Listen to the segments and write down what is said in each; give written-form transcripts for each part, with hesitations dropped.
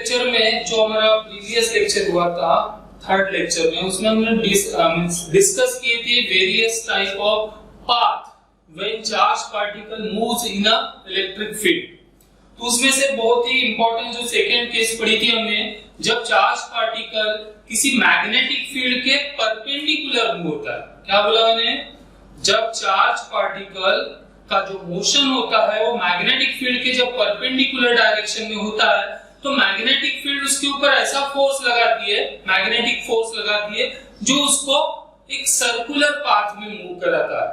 Lecture में जो हमारा प्रीवियस लेक्चर हुआ था, थर्ड लेक्चर में, उसमें हमने डिस्कस किए थे various type of path when charge particle moves in a electric field. तो उसमें से बहुत ही इंपॉर्टेंट जो सेकंड केस पढ़ी थी हमने, जब चार्ज पार्टिकल किसी मैग्नेटिक फील्ड के परपेंडिकुलर मूव होता है। क्या बोला मैंने? जब चार्ज पार्टिकल का जो मोशन होता है वो मैग्नेटिक फील्ड के जब परपेंडिकुलर डायरेक्शन में होता है तो मैग्नेटिक फील्ड उसके ऊपर ऐसा फोर्स लगाती है, मैग्नेटिक फोर्स लगाती है जो उसको एक सर्कुलर पाथ में मूव कराता है।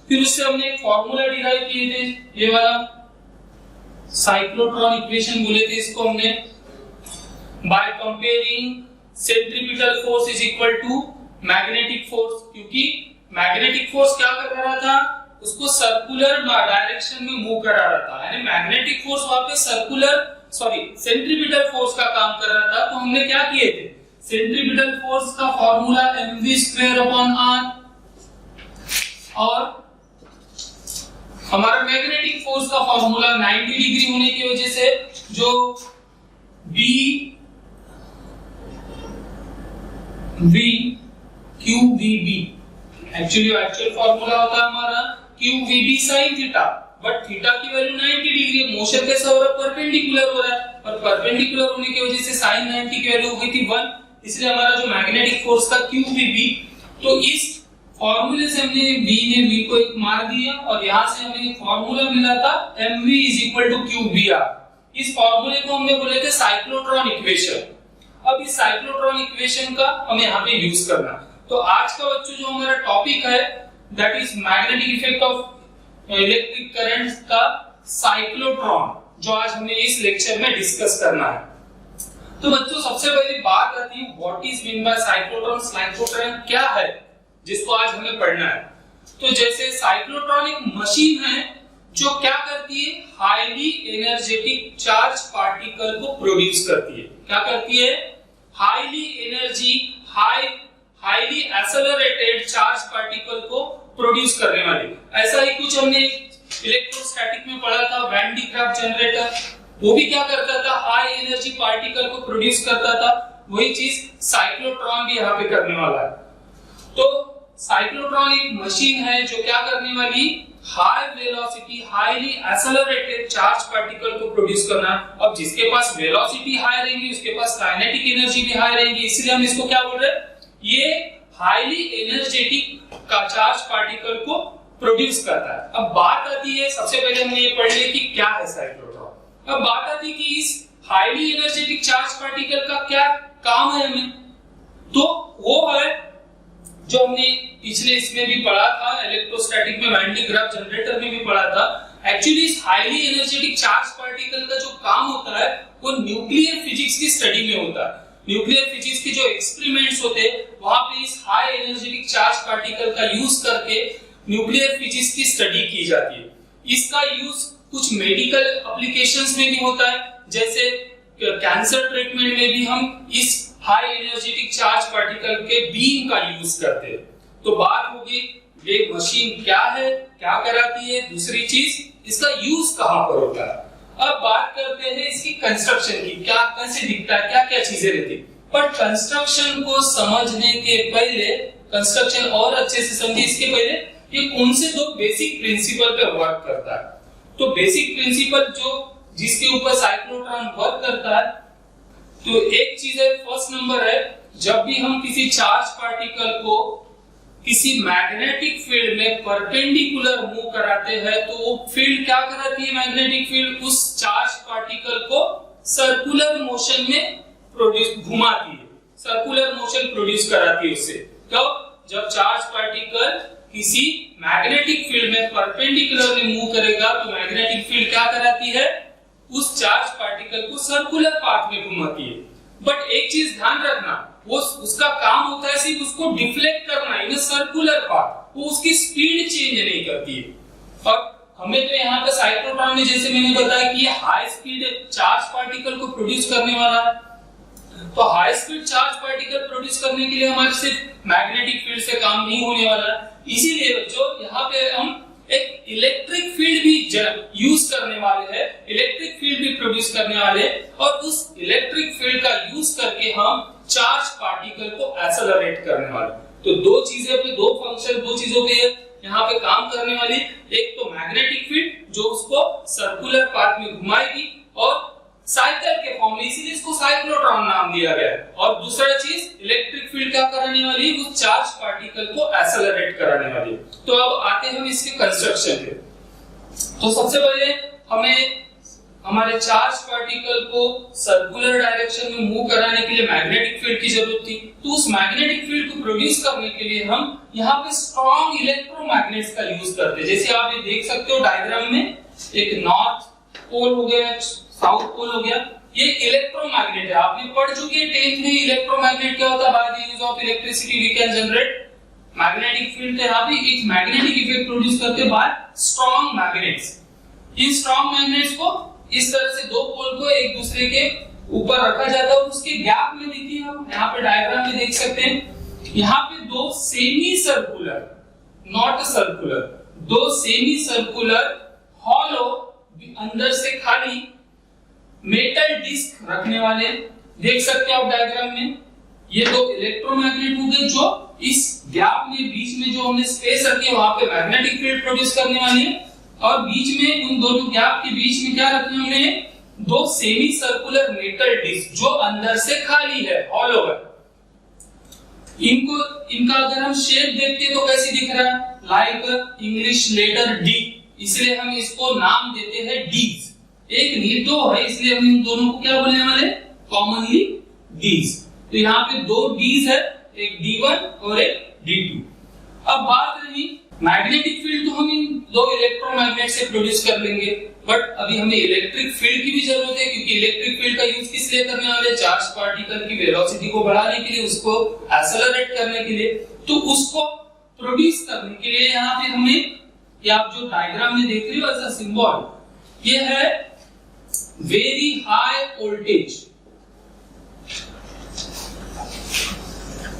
फिर उससे हमने एक फॉर्मूला डिराइव किए थे, ये वाला साइक्लोट्रॉन इक्वेशन बोले थे इसको हमने, by comparing centripetal force is equal to magnetic force. क्योंकि मैग्नेटिक फोर्स क्या कर रहा था, उसको सर्कुलर डायरेक्शन में मूव करा रहा था, यानी मैग्नेटिक फोर्स वहां पे सेंट्रीपिटल फोर्स का काम कर रहा था। तो हमने क्या किए थे, सेंट्रीपिटल फोर्स का फॉर्मूला mv²/r और हमारा मैग्नेटिक फोर्स का फॉर्मूला 90 डिग्री होने की वजह से जो QVB एक्चुअल फॉर्मूला होता है हमारा QVB sin theta, but theta की वैल्यू 90 डिग्री है, मोशन कैसा हो रहा है, परपेंडिकुलर हो रहा है, और परपेंडिकुलर होने की वजह से sin 90 की वैल्यू हो गई थी 1, इसलिए हमारा जो मैग्नेटिक फोर्स था QVB। तो इस फॉर्मूले से हमने V को एक मार दिया और यहाँ से हमें एक फॉर्मूला मिला था mv = qbr। इस फॉर्मूले को हमने बोले थे साइक्लोट्रॉन इक्वेशन। अब इस साइक्लोट्रॉन इक्वेशन का हमें यहाँ पे यूज करना। तो आज का बच्चों जो हमारा टॉपिक है that is magnetic effect of electric current का साइक्लोट्रॉन, जो आज हमें इस लेक्चर में डिस्कस करना है। तो बच्चों सबसे पहली बात आती है what is mean by cyclotron. Cyclotron क्या है जिसको आज हमें पढ़ना है। तो जैसे साइक्लोट्रॉन एक मशीन है जो क्या करती है, हाईली एनर्जेटिक चार्ज पार्टिकल को प्रोड्यूस करती है। क्या करती है, highly energy highly accelerated charge particle को प्रोड्यूस करने वाली। ऐसा ही कुछ हमने इलेक्ट्रोस्टैटिक में पढ़ा था, वैन डी ग्राफ जनरेटर, वो भी क्या करता था, हाई एनर्जी पार्टिकल को प्रोड्यूस करता था। वही चीज साइक्लोट्रॉन भी यहाँ पे करने वाला है। तो साइक्लोट्रॉन एक मशीन है जो क्या करने वाली, high velocity highly accelerated charge particle को प्रोड्यूस करना। अब जिसके पास वेलोसिटी हाई रहेगी उसके पास काइनेटिक एनर्जी भी हाई रहेगी, इसलिए हम इसको क्या बोल रहे हैं, ये हाईली एनर्जेटिक का चार्ज पार्टिकल को प्रोड्यूस करता है। अब बात आती है, सबसे पहले हमने ये पढ़ लिया कि क्या है साइक्लोट्रॉन। अब बात आती है कि इस हाईली एनर्जेटिक चार्ज पार्टिकल का क्या काम है हमें, तो वो है जो हमने पिछले इसमें भी पढ़ा था, इलेक्ट्रोस्टैटिक में वैन डी ग्राफ जनरेटर में भी पढ़ा था। एक्चुअली इस हाईली एनर्जेटिक चार्ज पार्टिकल का जो काम होता है वो न्यूक्लियर फिजिक्स की स्टडी में होता है। न्यूक्लियर फिजिक्स के जो एक्सपेरिमेंट्स होते हैं वहां पे इस हाई एनर्जेटिक चार्ज पार्टिकल का यूज करके न्यूक्लियर फिजिक्स की स्टडी की जाती है। इसका यूज कुछ मेडिकल एप्लीकेशंस में भी होता है, जैसे कैंसर ट्रीटमेंट में भी हम इस हाई एनर्जेटिक चार्ज पार्टिकल के बीम का यूज करते हैं। तो बात होगी ये मशीन क्या है, क्या कराती है, दूसरी चीज इसका यूज कहां पर होता है। अब बात करते हैं इसकी कंस्ट्रक्शन की, क्या कैसे दिखता है, क्या क्या चीजें रहती। पर कंस्ट्रक्शन को समझने के पहले, कंस्ट्रक्शन और अच्छे से समझिए इसके पहले ये कौन से दो बेसिक प्रिंसिपल पे वर्क करता है। तो बेसिक प्रिंसिपल जो जिसके ऊपर साइक्लोट्रॉन वर्क करता है, तो एक चीज है, फर्स्ट नंबर है, जब भी हम किसी चार्ज पार्टिकल को किसी मैग्नेटिक फील्ड में परपेंडिकुलर मूव कराते हैं तो वो फील्ड क्या कराती है, मैग्नेटिक फील्ड उस चार्ज पार्टिकल को सर्कुलर मोशन में प्रोड्यूस घुमाती है, सर्कुलर मोशन प्रोड्यूस कराती है उससे। कब, जब चार्ज पार्टिकल किसी मैग्नेटिक फील्ड में परपेंडिकुलरली मूव करेगा तो मैग्नेटिक फील्ड क्या कराती है, उस चार्ज पार्टिकल को सर्कुलर पाथ में घुमाती है। बट एक चीज ध्यान रखना, वो उसका काम होता है सिर्फ उसको डिफ्लेक्ट करना इन सर्कुलर पाथ, वो उसकी स्पीड चेंज नहीं करती है। और हमें तो यहाँ पे साइक्लोट्रॉन में जैसे मैंने बताया कि ये हाई स्पीड चार्ज पार्टिकल को प्रोड्यूस करने वाला है। तो high speed charge particle produce करने के लिए हमारे सिर्फ मैग्नेटिक फील्ड से काम नहीं होने वाला है। इसीलिए बच्चों यहाँ पे हम एक इलेक्ट्रिक फील्ड भी यूज करने वाले हैं, इलेक्ट्रिक फील्ड भी प्रोड्यूस करने वाले हैं, और उस इलेक्ट्रिक फील्ड का यूज करके हम चार्ज पार्टिकल को एक्सेलरेट करने वाले। तो दो चीजें पे, दो फंक्शन, दो चीजों पे यहाँ पे काम करने वाली। एक तो मैग्नेटिक फील्ड जो उसको सर्कुलर पाथ में घुमाएगी और साइकिल के फॉर्म में, इसीलिए इसको साइक्लोट्रॉन नाम दिया गया है। और दूसरा चीज इलेक्ट्रिक फील्ड क्या कराने वाली है, वो चार्ज पार्टिकल को एक्सेलरेट कराने वाली है। तो अब आते हैं हम इसके कंस्ट्रक्शन पे। तो सबसे पहले हमें हमारे चार्ज पार्टिकल को सर्कुलर डायरेक्शन में मूव कराने के लिए मैग्नेटिक फील्ड की जरूरत थी। तो उस मैग्नेटिक फील्ड को प्रोड्यूस करने के लिए हम यहाँ पे स्ट्रॉन्ग इलेक्ट्रोमैग्नेट्स का यूज करते हैं। जैसे आप ये देख सकते हो डायग्राम में, एक नॉर्थ पोल हो गया, साउथ पोल हो गया, ये इलेक्ट्रोमैग्नेट है। आपने पढ़ चुके हैं 10th में इलेक्ट्रोमैग्नेट क्या होता है। By the use of electricity we can generate magnetic field. यहाँ पे एक मैग्नेटिक इफेक्ट प्रोड्यूस करते हैं बाय स्ट्रॉन्ग मैग्नेट्स। इन स्ट्रॉन्ग मैग्नेट्स को इस तरह से दो पोल को एक दूसरे के ऊपर रखा जाता है और उसके गैप में देखिए, हम यहाँ पे डायग्राम में देख सकते हैं, यहाँ पे दो सेमी सर्कुलर, नॉट सर्कुलर, दो सेमी सर्कुलर हॉलो अंदर से खाली मेटल डिस्क रखने वाले देख सकते हो आप डायग्राम में। ये दो इलेक्ट्रोमैग्नेट हो गए जो इस गैप में, बीच में जो हमने स्पेस रखी है वहां पे मैग्नेटिक फील्ड प्रोड्यूस करने वाली है। और बीच में, उन दोनों गैप के बीच में क्या रखना हमने, दो सेमी सर्कुलर मेटल डिस्क जो अंदर से खाली है, हॉलो है। इनका अगर हम शेप देखते हैं तो कैसी दिख रहा है, लाइक इंग्लिश लेटर डी, इसलिए हम इसको नाम देते हैं डीज। एक नहीं दो है, इसलिए हम इन दोनों को क्या बोलने वाले, कॉमनली डीज। तो यहाँ पे दो डीज है, एक D1 और एक D2। अब बात रही मैग्नेटिक फील्ड, तो हम इन दो इलेक्ट्रोमैग्नेट से प्रोड्यूस कर लेंगे, बट अभी हमें इलेक्ट्रिक फील्ड की भी जरूरत है, क्योंकि इलेक्ट्रिक फील्ड का यूज किस लिए करने वाले, चार्ज पार्टिकल की वेलोसिटी को बढ़ाने के लिए, उसको एक्सेलरेट करने के लिए। तो उसको प्रोड्यूस करने के लिए यहाँ पे हमें, ये आप जो डायग्राम में देख रहे हो ऐसा सिंबल, ये है very high voltage,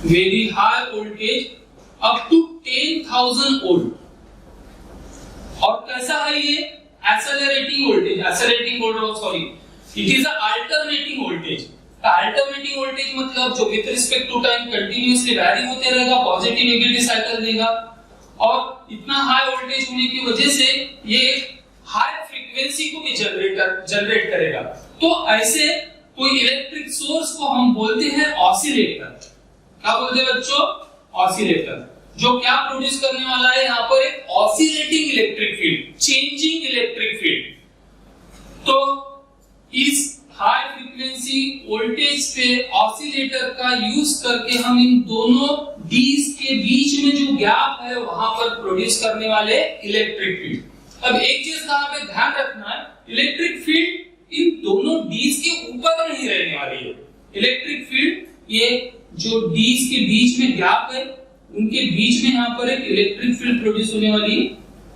very high voltage up to 10,000 volt. और कैसा है ये, accelerating voltage, accelerating voltage, sorry, it is alternating voltage. Alternating voltage मतलब जो with respect to time continuously vary होते रहेगा, पॉजिटिव नेगेटिव साइकिल देगा। और इतना हाई वोल्टेज होने की वजह से ये हाई फ्रीक्वेंसी को भी जनरेट करेगा। तो ऐसे कोई इलेक्ट्रिक सोर्स को हम बोलते हैं ऑसिलेटर। क्या बोलते हैं बच्चों, ऑसिलेटर, जो क्या प्रोड्यूस करने वाला है, यहाँ पर एक oscillating electric field, changing electric field. तो इस हाई फ्रीक्वेंसी वोल्टेज पे ऑसिलेटर का यूज करके हम इन दोनों डीज के बीच में जो गैप है वहां पर प्रोड्यूस करने वाले इलेक्ट्रिक फील्ड। अब एक चीज का हमें ध्यान रखना है, इलेक्ट्रिक फील्ड इन दोनों डीज के ऊपर नहीं रहने वाली है। इलेक्ट्रिक फील्ड ये जो डीज के बीच में गैप है उनके बीच में यहाँ पर एक इलेक्ट्रिक फील्ड प्रोड्यूस होने वाली है,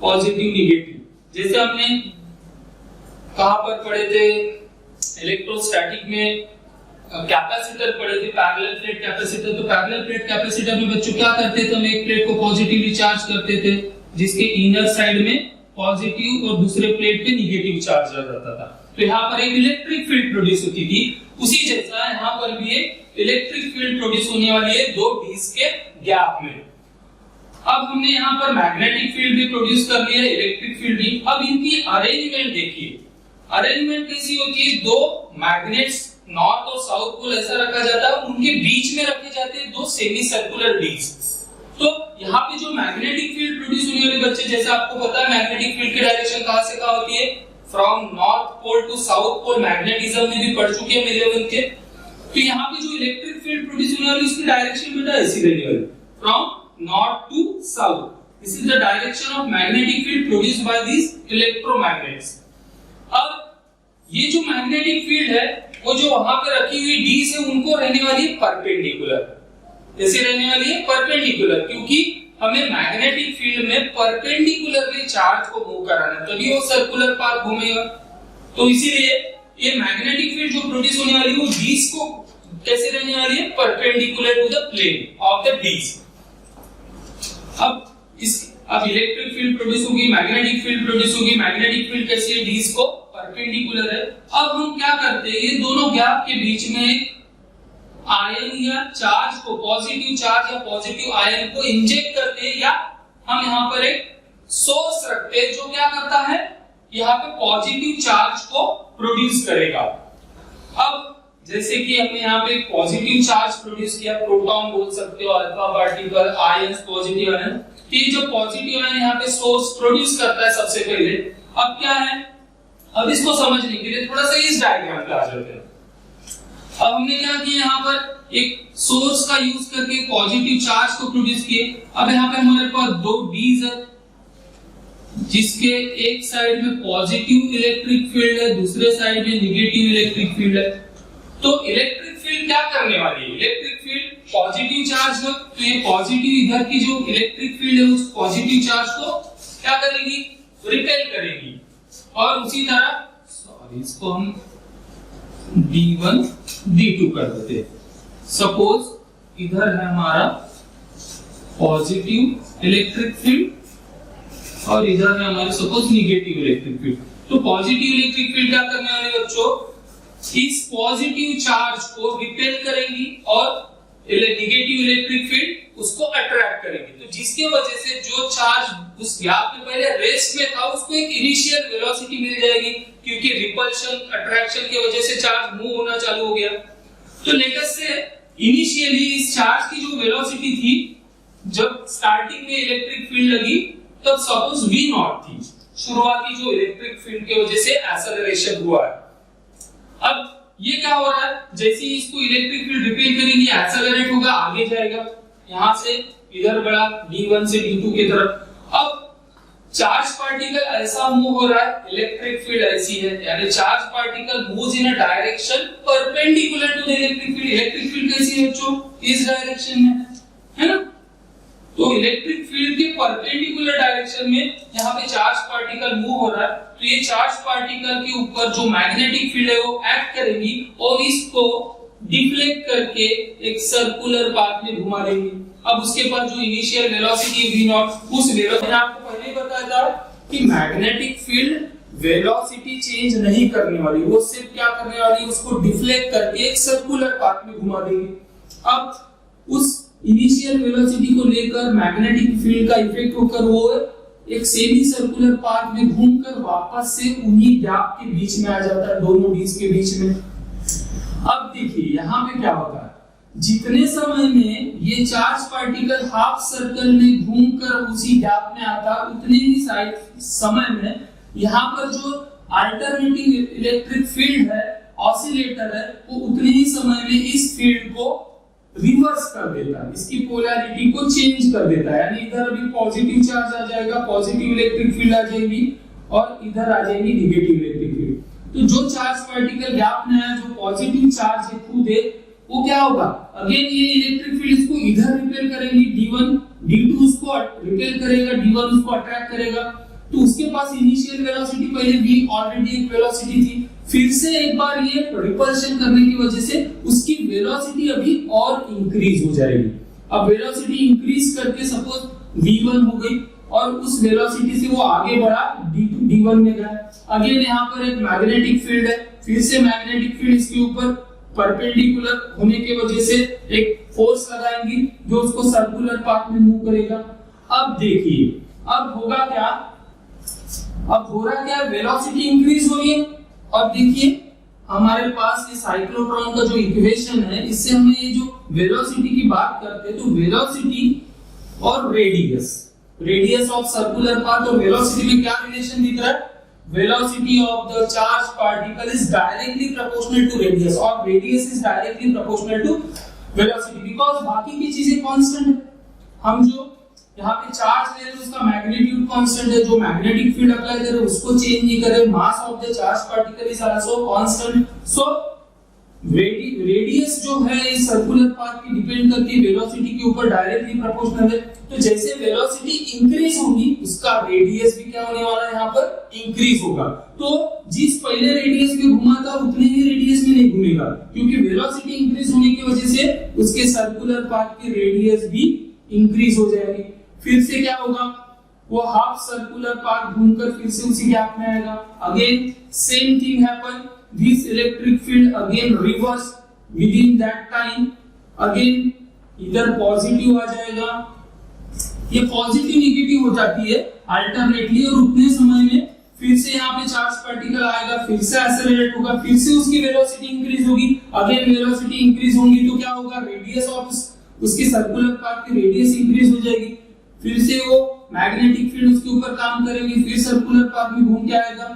पॉजिटिव नेगेटिव। जैसे हमने कहां पर पढ़े थे, इलेक्ट्रोस्टैटिक में कैपेसिटर पढ़े थे, पैरेलल प्लेट कैपेसिटर। तो पैरेलल प्लेट कैपेसिटर में बच्चों क्या करते थे, हम एक प्लेट को पॉजिटिवली चार्ज करते थे जिसके इनर साइड में पॉजिटिव और दूसरे प्लेट पे नेगेटिव चार्ज रह जाता था। तो यहाँ पर एक इलेक्ट्रिक फील्ड प्रोड्यूस होती थी। उसी जैसा यहाँ पर भी एक इलेक्ट्रिक फील्ड प्रोड्यूस होने वाली है दो डीज के गैप में। अब हमने यहाँ पर मैग्नेटिक फील्ड भी प्रोड्यूस कर लिया, इलेक्ट्रिक फील्ड भी। अब इनकी अरेंजमेंट देखिए, अरेंजमेंट कैसी होती है, दो मैग्नेट्स नॉर्थ और साउथ पोल ऐसा रखा जाता है, उनके बीच में रखे जाते हैं दो सेमी सर्कुलर डीज। तो यहाँ पे जो मैग्नेटिक फील्ड प्रोड्यूस होने वाले बच्चे, जैसे आपको पता है मैग्नेटिक फील्ड की डायरेक्शन कहां से कहां होती है, from north pole to south pole. Magnetism में भी पढ़ चुके हैं मेरे वन के। तो यहाँ पे जो इलेक्ट्रिक फील्ड प्रोड्यूस होने वाली उसकी डायरेक्शन बेटा ऐसी रहने वाली, from north to south. This is the direction of magnetic field produced by this electromagnets. अब ये जो मैग्नेटिक फील्ड है वो जो वहां पे रखी हुई डी से उनको रहने वाली है परपेंडिकुलर। जैसे रहने वाली है परपेंडिकुलर, क्योंकि हमें मैग्नेटिक फील्ड में परपेंडिकुलरली चार्ज को मूव कराना है, तभी वो सर्कुलर पाथ घूमेगा। तो इसीलिए ये मैग्नेटिक फील्ड जो प्रोड्यूस होने वाली है वो डीज को कैसे रहने वाली है, perpendicular to the plane of the dees. अब इस अब इलेक्ट्रिक फील्ड प्रोड्यूस होगी, मैग्नेटिक फील्ड प्रोड्यूस होगी। मैग्नेटिक फील्ड कैसी है, डीज को परपेंडिकुलर है। अब हम क्या करते हैं, ये दोनों गैप के बीच में आयन या चार्ज को, पॉजिटिव चार्ज या पॉजिटिव आयन को इंजेक्ट करते हैं, या हम यहाँ पर एक सोर्स रखते हैं जो क्या करता है, यहाँ पे पॉजिटिव चार्ज को प्रोड्यूस करेगा। अब जैसे कि हमने यहाँ पे पॉजिटिव चार्ज प्रोड्यूस किया, प्रोटॉन बोल सकते हो, alpha particle, ions, positive ion. ये जो पॉजिटिव आयन यहाँ पे सोर्स प्रोड्यूस करता है सबसे पहले। अब क्या है, अब इसको समझने के लिए थोड़ा सा इस डायग्राम पे आ जाते हैं। अब हमने क्या किया, यहाँ पर एक सोर्स का यूज करके पॉजिटिव चार्ज को प्रोड्यूस किए। अब यहाँ पे हमारे पास दो डीज है, जिसके एक साइड में पॉजिटिव इलेक्ट्रिक फील्ड है, दूसरे साइड में निगेटिव इलेक्ट्रिक फील्ड है। तो इलेक्ट्रिक फील्ड क्या करने वाली है, इलेक्ट्रिक फील्ड पॉजिटिव चार्ज है, तो ये पॉजिटिव इधर की जो इलेक्ट्रिक फील्ड है उस पॉजिटिव चार्ज को क्या करेगी, रिपेल करेगी। और उसी तरह सॉरी इसको हम D1 D2 कर देते हैं। सपोज इधर है हमारा पॉजिटिव इलेक्ट्रिक फील्ड और इधर है हमारे सपोज निगेटिव इलेक्ट्रिक फील्ड। तो पॉजिटिव इलेक्ट्रिक फील्ड क्या करने वाली है बच्चों, इस पॉजिटिव चार्ज को रिपेल करेंगी और निगेटिव इलेक्ट्रिक फील्ड उसको अट्रैक्ट करेगी। तो जिसके वजह से जो चार्ज उस गैप में पहले रेस्ट में था उसको एक इनिशियल वेलोसिटी मिल जाएगी, क्योंकि रिपल्शन अट्रैक्शन की वजह से चार्ज मूव होना चालू हो गया। तो लेट अस से इनिशियली इस चार्ज की जो वेलोसिटी थी, जब स्टार्टिंग में इलेक्ट्रिक फील्ड लगी तब सपोज v0 थी, शुरुआती जो इलेक्ट्रिक फील्ड की वजह से एक्सेलरेशन हुआ है। अब ये क्या हो रहा है, जैसे ही इसको इलेक्ट्रिक फील्ड रिपेल करेंगे एक्सेलरेट होगा, आगे जाएगा, यहां से इधर बढ़ा D1 से D2 की तरफ। अब चार्ज पार्टिकल ऐसा मूव हो रहा है, इलेक्ट्रिक फील्ड ऐसी है, यानी charge particle moves in a direction perpendicular to the electric field. Electric field कैसी है बच्चों, इस डायरेक्शन में है ना। तो इलेक्ट्रिक फील्ड के परपेंडिकुलर डायरेक्शन में यहाँ पे चार्ज पार्टिकल मूव हो रहा है, तो ये चार्ज पार्टिकल के ऊपर जो मैग्नेटिक फील्ड है वो एक्ट करेगी और इसको डिफ्लेक्ट करके एक सर्कुलर पाथ में घुमा देंगी। अब उसके बाद जो इनिशियल वेलोसिटी v0, उस वेलोसिटी, आपको पहले ही बताया था कि मैग्नेटिक फील्ड वेलोसिटी चेंज नहीं करने वाली, वो सिर्फ क्या करने वाली, उसको डिफ्लेक्ट करके एक सर्कुलर पाथ में घुमा देंगे। अब उस इनिशियल वेलोसिटी को लेकर मैग्नेटिक फील्ड का इफेक्ट होकर वो एक सेमी सर्कुलर पाथ में घूमकर वापस से उन्हीं गैप के बीच में आ जाता है, दोनों डीज के बीच में। अब देखिए यहाँ पे क्या होता है, जितने समय में ये चार्ज पार्टिकल हाफ सर्कल में घूमकर उसी गैप में आता है, उतने ही समय में यहाँ पर जो अल्टरनेटिंग इलेक्ट्रिक फील्ड है, ऑसिलेटर है, वो उतने ही समय में इस फील्ड को रिवर्स कर देता है, इसकी पोलैरिटी को चेंज कर देता है। यानी इधर अभी पॉजिटिव चार्ज आ जाएगा, पॉजिटिव इलेक्ट्रिक फील्ड आ जाएगी, और इधर आ जाएगी निगेटिव इलेक्ट्रिक फील्ड। तो जो चार्ज पार्टिकल गैप में है, जो पॉजिटिव चार्ज है खुद है, वो क्या होगा, अगेन ये इलेक्ट्रिक फील्ड इसको इधर रिपेल करेंगी, D1 D2 उसको रिपेल करेगा, D1 उसको अट्रैक्ट करेगा। तो उसके पास इनिशियल वेलोसिटी पहले v ऑलरेडी एक वेलोसिटी थी, फिर से एक बार ये रिपल्शन करने की वजह से उसकी वेलोसिटी अभी और इंक्रीज हो जाएगी। अब वेलोसिटी इंक्रीज करके सपोज v1 हो गई और उस वेलोसिटी से वो आगे बढ़ा d2 d1 में गया। अगेन यहाँ पर एक मैग्नेटिक फील्ड है, फिर से मैग्नेटिक फील्ड इसके ऊपर परपेंडिकुलर होने की वजह से एक फोर्स लगाएंगी जो उसको सर्कुलर पाथ में मूव करेगा। अब देखिए अब होगा क्या, अब हो रहा क्या, वेलोसिटी इंक्रीज हो रही है। अब देखिए हमारे पास ये साइक्लोट्रॉन का जो इक्वेशन है, इससे हमें ये जो वेलोसिटी की बात करते हैं, तो वेलोसिटी और रेडियस ऑफ सर्कुलर पाथ और वेलोसिटी में क्या रिलेशन दिख रहा है, velocity of the charged particle is directly proportional to radius और radius is directly proportional to velocity, because बाकी की चीजें कांस्टेंट है। हम जो यहाँ पे चार्ज ले रहे हैं उसका मैग्नीट्यूड कांस्टेंट है, जो मैग्नेटिक फील्ड अप्लाई कर रहे हैं उसको चेंज नहीं कर रहे, mass of the charge particle is also constant. So radius जो है इस सर्कुलर पाथ की डिपेंड करती है वेलोसिटी के ऊपर, डायरेक्टली प्रोपोर्शनल है। तो जैसे वेलोसिटी इंक्रीज होगी उसका रेडियस भी क्या होने वाला है, यहाँ पर इंक्रीज होगा। तो जिस पहले रेडियस में घुमा था उतने ही रेडियस में नहीं घूमेगा, क्योंकि वेलोसिटी इंक्रीज होने की वजह से उसके सर्कुलर पाथ की रेडियस भी इंक्रीज हो जाएगी। फिर से क्या होगा, वो हाफ सर्कुलर पाथ घूमकर फिर से उसी गैप में आएगा। Again same thing happen, this electric field again reverse with in that time, again इधर पॉजिटिव आ जाएगा, ये पॉजिटिव नेगेटिव हो जाती है अल्टरनेटली, और उतने समय में फिर से यहाँ पे चार्ज पार्टिकल आएगा, फिर से एक्सेलरेट होगा, फिर से उसकी वेलोसिटी इंक्रीज होगी, अगेन वेलोसिटी इंक्रीज होगी तो क्या होगा, रेडियस ऑफ उसकी सर्कुलर पाथ की रेडियस इंक्रीज हो जाएगी, फिर से वो मैग्नेटिक फील्ड उसके ऊपर काम करेंगे, फिर सर्कुलर पाथ में घूम के आएगा।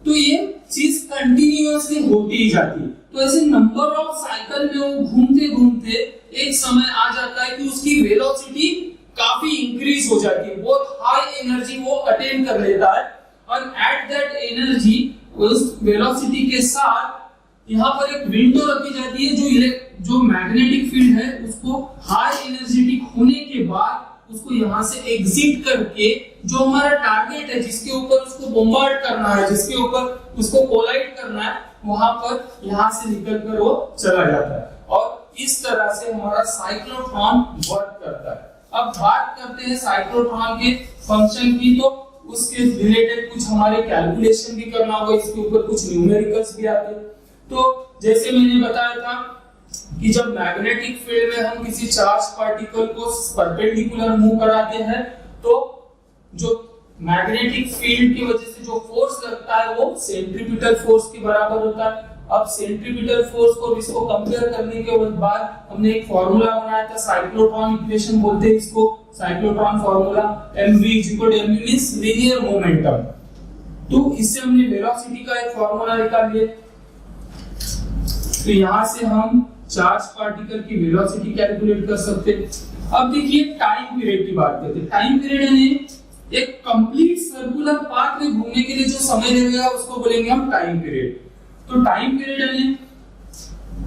तो ये चीज कंटिन्यूअसली होती ही जाती है। तो ऐसे नंबर ऑफ साइकिल में वो घूमते घूमते एक समय आ जाता है कि उसकी वेलोसिटी काफी इंक्रीज हो जाती है, बहुत हाई एनर्जी वो अटेन कर लेता है, और एट दैट एनर्जी उस वेलोसिटी के साथ यहाँ पर एक विंडो रखी जाती है जो मैग्नेटिक फील्ड है उसको हाई एनर्जेटिक होने के बाद उसको यहाँ से एग्जिट करके जो हमारा टारगेट है जिसके ऊपर उसको बॉम्बार्ड करना है, जिसके ऊपर उसको कोलाइड करना है, वहां पर यहाँ से निकलकर वो चला जाता है, और इस तरह से हमारा साइक्लोट्रॉन वर्क करता है। अब बात करते हैं साइक्लोट्रॉन के फंक्शन की, तो उसके रिलेटेड कुछ हमारे कैलकुलेशन भी करना होगा, इसके ऊपर कुछ न्यूमेरिकल्स भी आते हैं। तो जैसे मैंने बताया था कि जब मैग्नेटिक फील्ड में हम किसी चार्ज पार्टिकल को परपेंडिकुलर मूव कराते हैं तो जो मैग्नेटिक फील्ड की वजह से जो फोर्स लगता है वो सेंट्रीपिटल फोर्स के बराबर होता है। अब सेंट्रीपिटल फोर्स को इसको कंपेयर करने के बाद हमने एक फार्मूला बनाया था, साइक्लोट्रॉन इक्वेशन बोलते हैं इसको, cyclotron formula mv m means linear momentum. तो इससे हमने वेलोसिटी का एक फार्मूला निकाल लिया। तो यहां से हम चार्ज पार्टिकल की वेलोसिटी कैलकुलेट कर सकते हैं। अब देखिए टाइम पीरियड की बात करते हैं। टाइम पीरियड यानी एक कंप्लीट सर्कुलर पाथ में घूमने के लिए जो समय लगेगा उसको बोलेंगे हम टाइम पीरियड। तो टाइम पीरियड यानी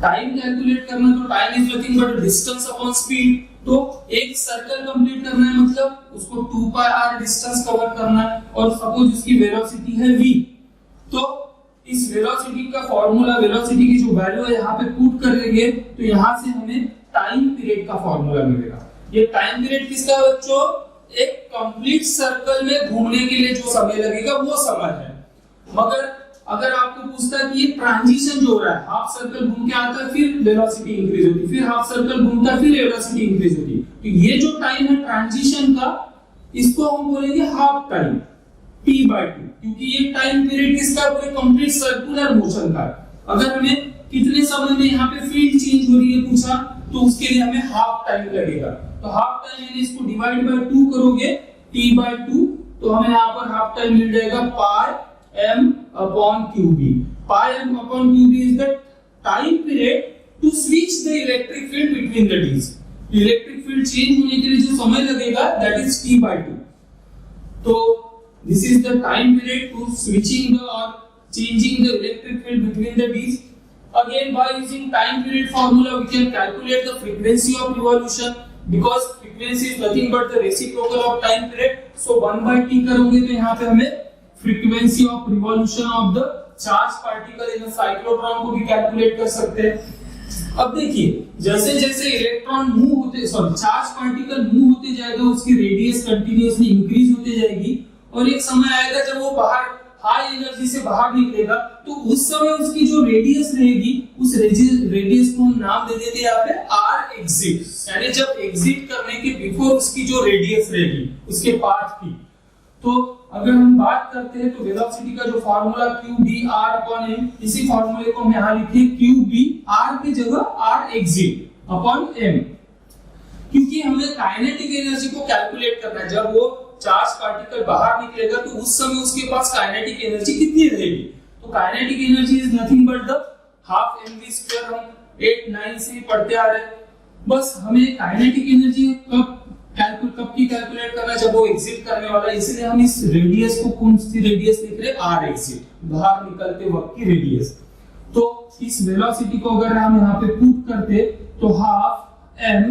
टाइम कैलकुलेट करना, तो time is nothing but distance upon speed. तो एक सर्कल कंप्लीट करना है मतलब उसको 2 पाई r डिस्टेंस कवर करना है, और सपोज उसकी वेलोसिटी है v, तो इस वेलोसिटी का फार्मूला, वेलोसिटी की जो वैल्यू है यहाँ पे पुट करेंगे तो यहाँ से हमें टाइम पीरियड का फार्मूला मिलेगा। ये टाइम पीरियड किसका है बच्चों, एक कंप्लीट सर्कल में घूमने के लिए जो समय लगेगा वो समय है। मगर अगर आपको पूछता है कि ये ट्रांजिशन जो हो रहा है, हाफ सर्कल घूम के आता है फिर वेलोसिटी इंक्रीज होती है, फिर हाफ सर्कल घूमता है फिर वेलोसिटी इंक्रीज होती है, तो ये जो टाइम है ट्रांजिशन का इसको हम बोलेंगे हाफ टाइम t/2, क्योंकि ये टाइम पीरियड किसका, पूरे कंप्लीट सर्कुलर मोशन का। अगर हमें कितने समय में यहाँ पे फील्ड चेंज हो रही है पूछा तो उसके लिए हमें हाफ टाइम लगेगा। तो हाफ टाइम यानी इसको डिवाइड बाय 2 करोगे t/2, तो हमें यहाँ पर हाफ टाइम मिल जाएगा पाई m upon qb। pi m upon qb is the time period to switch the electric field between the D's। Electric field change होने के लिए जो समय लगेगा that is t/2। तो this is the time period to switching the or changing the electric field between the D's। Again by using time period formula we can calculate the frequency of revolution, because frequency is nothing but the reciprocal of time period। So 1/t करोगे तो यहाँ पे हमें frequency of revolution of the charge particle in cyclotron को भी calculate कर सकते हैं। अब देखिए जैसे जैसे इलेक्ट्रॉन मूव होते चार्ज पार्टिकल मूव होते जाएगा उसकी रेडियस कंटिन्यूअसली इंक्रीज होते जाएगी, और एक समय आएगा जब वो बाहर हाई एनर्जी से बाहर निकलेगा तो उस समय उसकी जो रेडियस रहेगी उस रेडियस को हम नाम दे देते हैं यहाँ पे r एग्जिट, यानी जब एग्जिट करने के बिफोर उसकी जो रेडियस रहेगी उसके पाथ की। तो अगर हम बात करते हैं तो वेलोसिटी का जो फार्मूला qb/m, इसी फार्मूले को हम यहाँ लिखिए qb, r की जगह r exit अपॉन m, क्योंकि हमें काइनेटिक एनर्जी को कैलकुलेट करना है। जब वो चार्ज पार्टिकल बाहर निकलेगा तो उस समय उसके पास काइनेटिक एनर्जी कितनी रहेगी, तो kinetic energy is nothing but the half mv²। हम 8-9 से ही पढ़ते आ रहे हैं। बस हमें काइनेटिक एनर्जी कब की कैलकुलेट करना, जब वो एग्जिट करने वाला है, इसलिए हम इस रेडियस को कौन सी रेडियस लिख रहे हैं, r एग्जिट, बाहर निकलते वक्त की रेडियस। तो इस वेलोसिटी को अगर हम यहाँ पे पुट करते तो हाफ m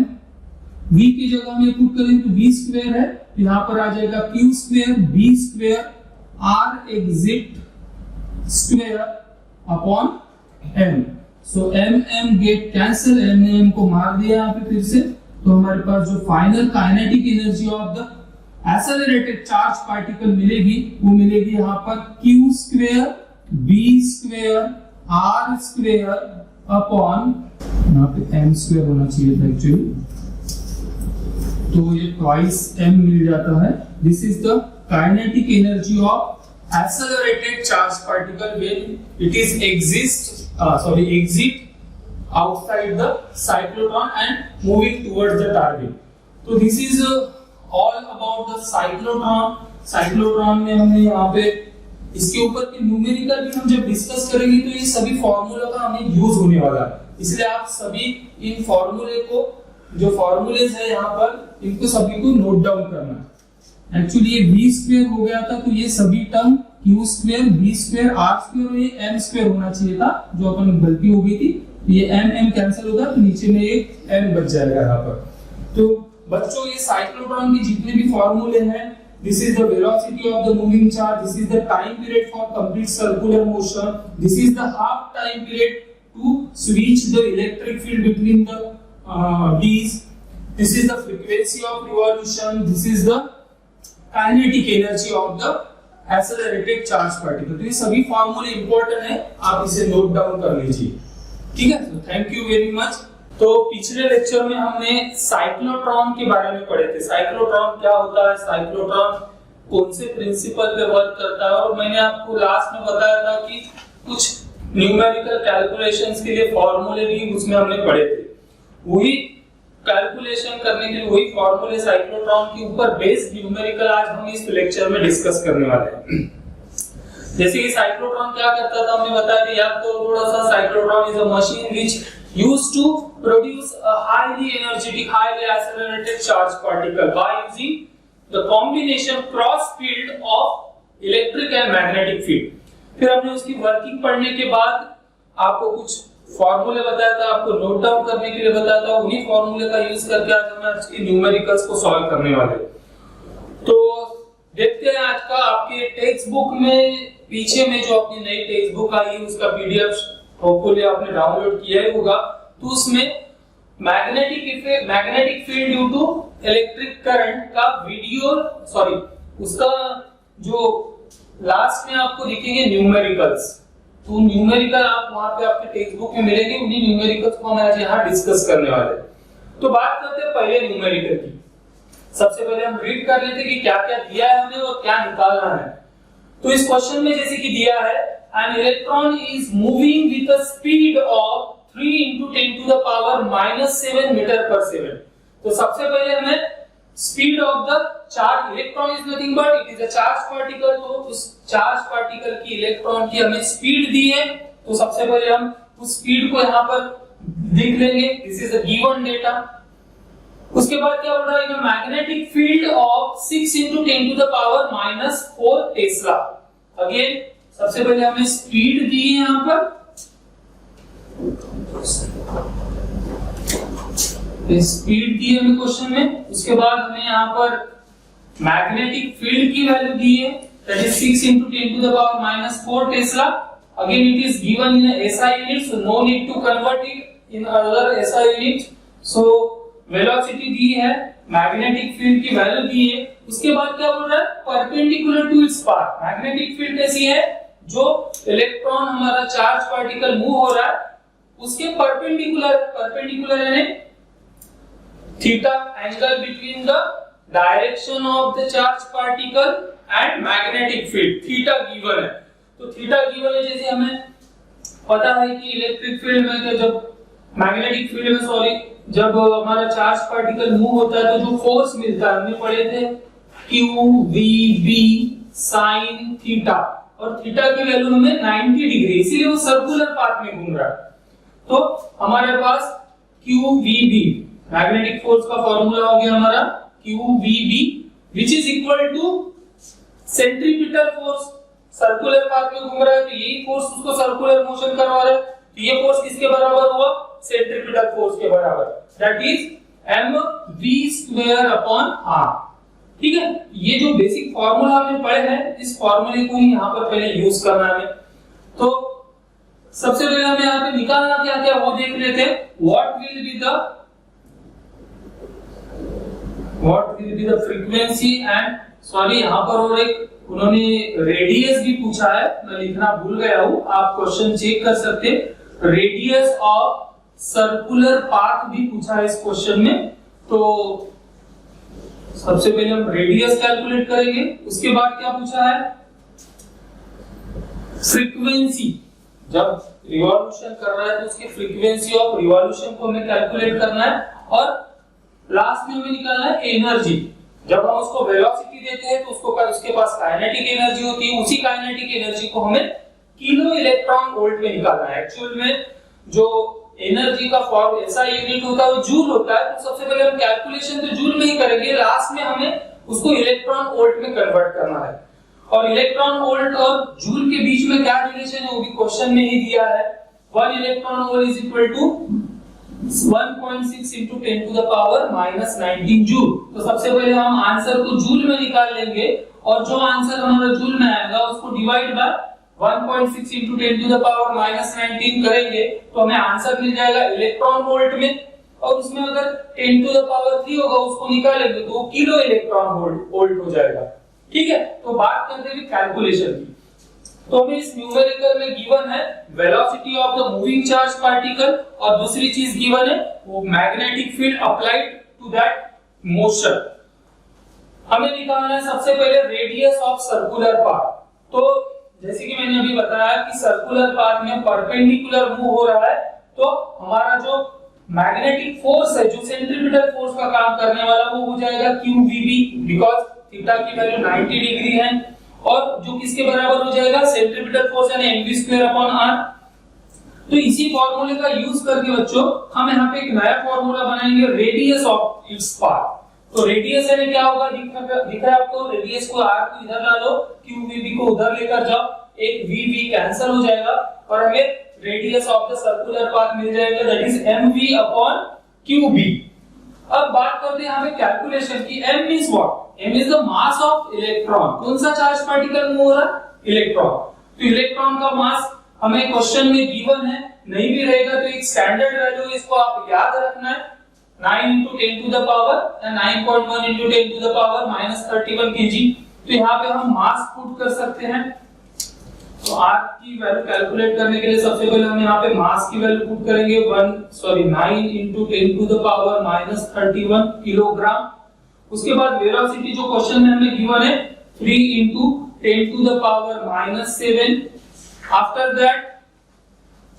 v की जगह में पुट करें तो v² है, तो यहाँ पर आ जाएगा q² b² r exit square upon m। सो m गेट कैंसिल, m ने m को मार दिया यहाँ पे फिर से, तो हमारे पास जो final kinetic energy of the accelerated charge particle मिलेगी वो मिलेगी यहाँ पर q square b square r square upon यहाँ पे m स्क्वायर होना चाहिए था एक्चुअली, तो ये ट्वाइस m मिल जाता है। This is the kinetic energy of accelerated charged particle when it is exit outside the cyclotron and moving towards the target. So this is all about the cyclotron. cyclotron में हमने यहाँ पे इसके ऊपर के numerical भी हम जब डिस्कस करेंगे तो ये सभी फॉर्मूला का हमें यूज होने वाला है, इसलिए आप सभी इन फॉर्मूले को, जो फॉर्मूलेज है यहाँ पर, इनको सभी को नोट डाउन करना है। एक्चुअली ये v स्क्वायर हो गया था, तो ये सभी term q square b square r square और ये m स्क्वायर होना चाहिए था, जो अपन गलती हो गई थी। ये m कैंसिल होगा तो नीचे में एक m बच जाएगा यहाँ पर। तो बच्चों ये साइक्लोट्रॉन के जितने भी फॉर्मूले हैं, this is the velocity of the moving charge, this is the time period for complete circular motion, this is the half time period to switch the electric field between the d's, this is the frequency of revolution, this is the kinetic energy of the accelerated charge particle. तो ये सभी फॉर्मूले important है, आप इसे note down कर लीजिए, ठीक है। तो थैंक यू वेरी मच। तो पिछले लेक्चर में हमने साइक्लोट्रॉन के बारे में पढ़े थे। साइक्लोट्रॉन क्या होता है, साइक्लोट्रॉन कौन से प्रिंसिपल पे वर्क करता है, और मैंने आपको लास्ट में बताया था कि कुछ न्यूमेरिकल कैलकुलेशंस के लिए फॉर्मूले भी उसमें हमने पढ़े थे। वही कैलकुलेशन करने के लिए वही फॉर्मूले साइक्लोट्रॉन के ऊपर बेस्ड न्यूमेरिकल आज हम इस लेक्चर में डिस्कस करने वाले हैं। जैसे कि साइक्लोट्रॉन क्या करता था हमने बताया था, याद करो थोड़ा सा। Cyclotron is a machine which used to produce a highly energetic highly accelerated charge particle by using the combination cross field of electric and magnetic field. फिर हमने उसकी वर्किंग पढ़ने के बाद आपको कुछ फॉर्मूले बताया था, आपको नोट डाउन करने के लिए बताया था। उन्हीं फॉर्मूले का यूज करके आज हम आज के न्यूमेरिकल्स को सॉल्व करने वाले। तो देखते हैं आज का आपके टेक्स्ट बुक में पीछे में जो अपनी नई टेक्स्ट बुक आई है उसका पीडीएफ होपफुली आपने डाउनलोड किया ही होगा। तो उसमें magnetic field due to electric current का वीडियो, उसका जो लास्ट में आपको दिखेंगे न्यूमेरिकल्स, तो न्यूमेरिकल आप वहां पे आपके टेक्स्ट बुक में मिलेंगे। उन्हीं न्यूमेरिकल्स को हम आज यहाँ डिस्कस करने वाले हैं। तो बात करते हैं पहले न्यूमेरिकल की। सबसे पहले हम रीड कर लेते हैं कि क्या क्या दिया है हमें और क्या निकालना है। तो इस क्वेश्चन में जैसे कि दिया है, an electron is moving with a speed of 3 × 10⁻⁻7 metre per second. तो सबसे पहले हमें speed of the charge, electron is nothing but it is a charge particle, तो उस चार्ज पार्टिकल की इलेक्ट्रॉन की हमें स्पीड दी है। तो सबसे पहले हम उस स्पीड को यहाँ पर देख लेंगे, this is the given data. उसके बाद क्या बोल रहा है, magnetic field of 6 × 10⁻⁻4 tesla. Again सबसे पहले हमें स्पीड दी है यहाँ पर, स्पीड दी है हमें क्वेश्चन में। उसके बाद हमें यहाँ पर मैग्नेटिक फील्ड की वैल्यू दी है, that is 6 × 10⁻⁻4 tesla. Again it is given in SI unit, so no need to convert it in other SI unit. So velocity दी है, मैग्नेटिक फील्ड की वैल्यू दी है। उसके बाद क्या बोल रहा है, perpendicular to its path. Magnetic field ऐसी है जो इलेक्ट्रॉन हमारा चार्ज पार्टिकल मूव हो रहा है उसके परपेंडिकुलर यानी theta angle between the direction of the charge particle and magnetic field, theta given है। तो थीटा गिवन है, जैसे हमें पता है कि इलेक्ट्रिक फील्ड में जब मैग्नेटिक फील्ड में जब हमारा चार्ज पार्टिकल मूव होता है तो जो फोर्स मिलता है, हमने पढ़े थे QVB sin थीटा, और थीटा की वैल्यू हमें 90 डिग्री, इसीलिए वो सर्कुलर पाथ में घूम रहा है। तो हमारे पास QVB मैग्नेटिक फोर्स का फॉर्मूला हो गया हमारा QVB, which is equal to centripetal force. Circular path में घूम रहा है तो यही फोर्स उसको सर्कुलर मोशन करवा रहा है, तो ये फोर्स किसके बराबर हुआ, सेंट्रीपिटल फोर्स के बराबर, दैट इज mv²/r। ठीक है, ये जो बेसिक फार्मूला हमने पढ़े हैं, इस फार्मूले को ही यहाँ पर पहले यूज करना है। तो सबसे पहले हमें यहाँ पे निकालना क्या क्या वो देख लेते हैं। What will be the what will be the frequency and sorry यहाँ पर और एक उन्होंने रेडियस भी पूछा है, मैं लिखना भूल गया हूँ, आप क्वेश्चन चेक कर सकते हैं। रेडियस ऑफ सर्कुलर पाथ भी पूछा है इस क्वेश्चन में। तो सबसे पहले हम रेडियस कैलकुलेट करेंगे, उसके बाद क्या पूछा है, फ्रीक्वेंसी। जब रिवॉल्यूशन कर रहा है तो उसकी फ्रीक्वेंसी ऑफ रिवॉल्यूशन को हमें कैलकुलेट करना है, और लास्ट में हमें निकालना है एनर्जी। जब हम उसको वेलोसिटी देते हैं तो उसके पास काइनेटिक एनर्जी होती है, उसी काइनेटिक एनर्जी को हमें किलो इलेक्ट्रॉन वोल्ट में निकालना है। एक्चुअल में जो एनर्जी का फॉर्म ऐसा यूनिट होता है वो जूल होता है, तो सबसे पहले हम कैलकुलेशन तो जूल में ही करेंगे, लास्ट में हमें उसको इलेक्ट्रॉन वोल्ट में कन्वर्ट करना है। और इलेक्ट्रॉन वोल्ट और जूल के बीच में क्या रिलेशन है वो भी क्वेश्चन में ही दिया है। 1 electron volt is equal to 1.6 into 10 to the power minus 19 joule. तो सबसे पहले हम आंसर को जूल में निकाल लेंगे, और जो आंसर हमारा जूल में आएगा उसको divide by 1.6 into 10 to the power minus 19 करेंगे तो हमें आंसर मिल जाएगा इलेक्ट्रॉन वोल्ट में, और उसमें अगर 10 to the power 3 होगा उसको निकालेंगे तो किलो इलेक्ट्रॉन वोल्ट हो जाएगा। ठीक है, तो बात करते हैं कैलकुलेशन की। तो हमें इस न्यूमेरिकल में गिवन है velocity of the moving charge particle, और दूसरी चीज गिवन है वो magnetic field applied to that motion. हमें निकालना है सबसे पहले रेडियस ऑफ सर्कुलर पाथ। तो जैसे कि मैंने अभी बताया कि सर्कुलर पाथ में परपेंडिकुलर मूव हो रहा है, तो हमारा जो मैग्नेटिक फोर्स है, जो सेंट्रीपिटल फोर्स का काम करने वाला, वो हो जाएगा QVB, बिकॉज थीटा की वैल्यू 90 डिग्री है, और जो किसके बराबर हो जाएगा, सेंट्रीपिटल फोर्स यानी mv²/r। तो इसी फॉर्मूले का यूज करके बच्चों हम यहाँ पे एक नया फॉर्मूला बनाएंगे, रेडियस ऑफ इट्स पाथ। तो रेडियस यानी क्या होगा, दिख रहा है आपको, रेडियस को r को इधर ला लो, QVB को उधर लेकर जाओ, एक VV कैंसिल हो जाएगा, और हमें radius of the circular path मिल जाएगा, दैट इज mv/qb। अब बात करते हैं यहाँ पे कैलकुलेशन की। m means what, m is the mass of electron. कौन सा चार्ज पार्टिकल मूव हो रहा है, इलेक्ट्रॉन। तो इलेक्ट्रॉन का मास हमें क्वेश्चन में गिवन है, नहीं भी रहेगा तो एक स्टैंडर्ड वैल्यू इसको आप याद रखना है, 9 into 10 to the power या 9.1 into 10 to the power minus 31 kg। तो यहाँ पे हम मास पुट कर सकते हैं। तो r की वैल्यू कैलकुलेट करने के लिए सबसे पहले हम यहाँ पे मास की वैल्यू पुट करेंगे 9 into 10 to the power minus 31 kilogram. उसके बाद वेलोसिटी जो क्वेश्चन में हमें गिवन है 3 into 10 to the power minus 7। After that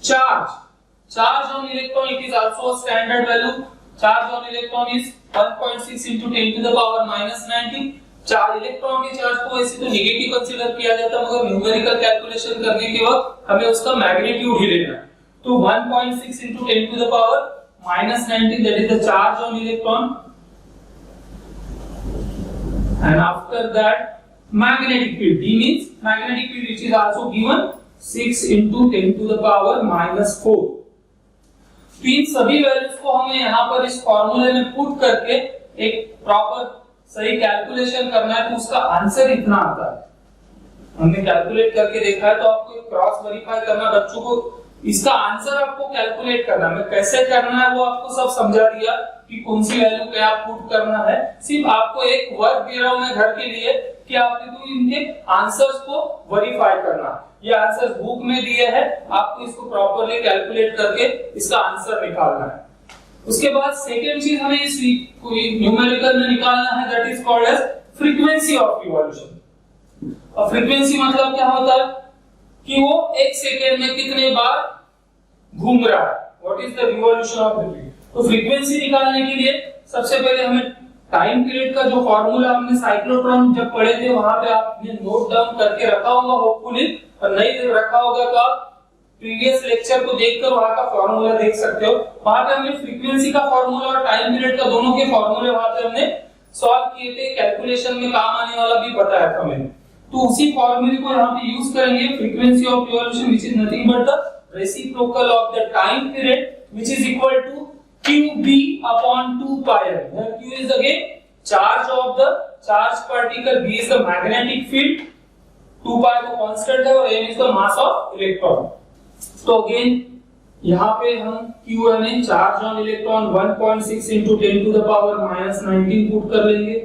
charge on electron, it is also a standard value. Charge on electron is 1.6 into 10 to the power minus 19। Charge electron के charge को ऐसे तो negative consider किया जाता है, मगर numerical calculation करने के वक्त हमें उसका मैग्नीट्यूड ही लेना है। तो 1.6 into 10 to the power minus 19, that is the charge on electron, and after that magnetic field, D means magnetic field, which is also given 6 into 10 to the power minus 4। तो इन सभी वैल्यूज को हमें यहाँ पर इस फॉर्मूले में पुट करके एक प्रॉपर सही कैलकुलेशन करना है, तो उसका आंसर इतना आता है। हमने कैलकुलेट करके देखा है, तो आपको क्रॉस वेरीफाई करना, बच्चों को इसका आंसर आपको कैलकुलेट करना है, कैसे करना है वो आपको सब समझा दिया कि कौन सी वैल्यू क्या पुट करना है। सिर्फ आपको एक वर्क दे रहा हूं मैं घर के लिए कि आपको तो इनके आंसर्स को वेरीफाई करना। ये आंसर बुक में दिए हैं, आपको इसको प्रॉपर्ली कैलकुलेट करके इसका आंसर निकालना है। उसके बाद सेकेंड चीज हमें इस न्यूमेरिकल में निकालना है, that is called as frequency of revolution. और फ्रीक्वेंसी मतलब क्या होता है कि वो एक सेकेंड में कितने बार घूम रहा है, what is the revolution of the wheel. तो फ्रीक्वेंसी निकालने के लिए सबसे पहले हमें टाइम पीरियड का जो फॉर्मूला हमने साइक्लोट्रॉन जब पढ़े थे वहां पे आपने नोट डाउन करके रखा होगा होपफुली, और नहीं रखा होगा तो आप प्रीवियस लेक्चर को देखकर वहां का फॉर्मूला देख सकते हो। वहां पे हमने फ्रीक्वेंसी का फॉर्मूला और टाइम पीरियड का दोनों के फॉर्मूले वहां पे हमने सॉल्व किए थे, कैलकुलेशन में काम आने वाला भी बताया था मैंने। तो उसी फॉर्मूले को यहाँ पे यूज करेंगे, frequency of revolution which is nothing but the reciprocal of the time period which is equal to QB upon 2 pi m, where Q is again charge of the charged particle, B is the magnetic field, 2 pi तो constant है, और m is the mass of electron। तो again यहाँ पे हम Q यानी charge on electron 1.6 into 10 to the power minus 19 put कर लेंगे।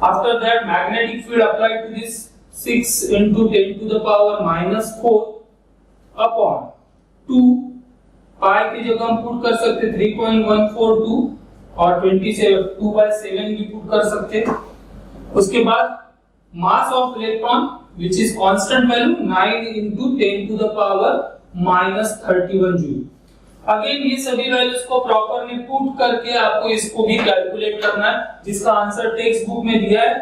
After that magnetic field applied to this 6 into 10 to the power minus 4 upon 2 pi की जगह हम पुट कर सकते 3.142 और 2/7 भी पुट कर सकते। उसके बाद mass of electron which is constant value 9 into 10 to the power minus 31 joule. Again ये सभी वैल्यूज को प्रॉपरली पुट करके आपको इसको भी कैलकुलेट करना है, जिसका आंसर टेक्स्ट बुक में दिया है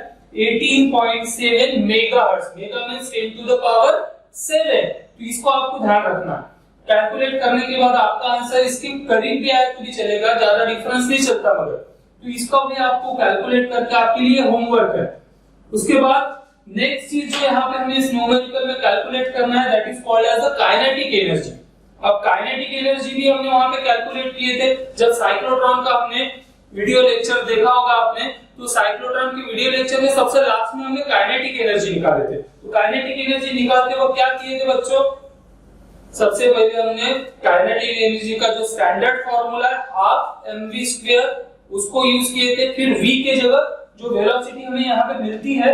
18.7 megahertz. Mega means 10 to the power 7। तो इसको आपको ध्यान रखना है। कैलकुलेट करने के बाद आपका आंसर इसके करीब भी आए तो भी चलेगा, ज्यादा डिफरेंस नहीं चलता मगर। तो इसको भी आपको कैलकुलेट करके आपके लिए होमवर्क है। उसके बाद नेक्स्ट चीज जो यहाँ पे हमें इस न्यूमेरिकल में कैलकुलेट करना है, that is called as the kinetic energy. अब काइनेटिक एनर्जी भी हमने वहां पे कैलकुलेट किए थे जब साइक्लोट्रॉन का हमने वीडियो लेक्चर देखा होगा आपने। तो साइक्लोट्रॉन के वीडियो लेक्चर में सबसे लास्ट में हमने काइनेटिक एनर्जी निकाले थे। तो काइनेटिक एनर्जी निकालते वक्त क्या किए थे बच्चों, सबसे पहले हमने काइनेटिक एनर्जी का जो स्टैंडर्ड फॉर्मूला है हाफ mv² उसको यूज किए थे। फिर v के जगह जो वेलोसिटी हमें यहाँ पे मिलती है,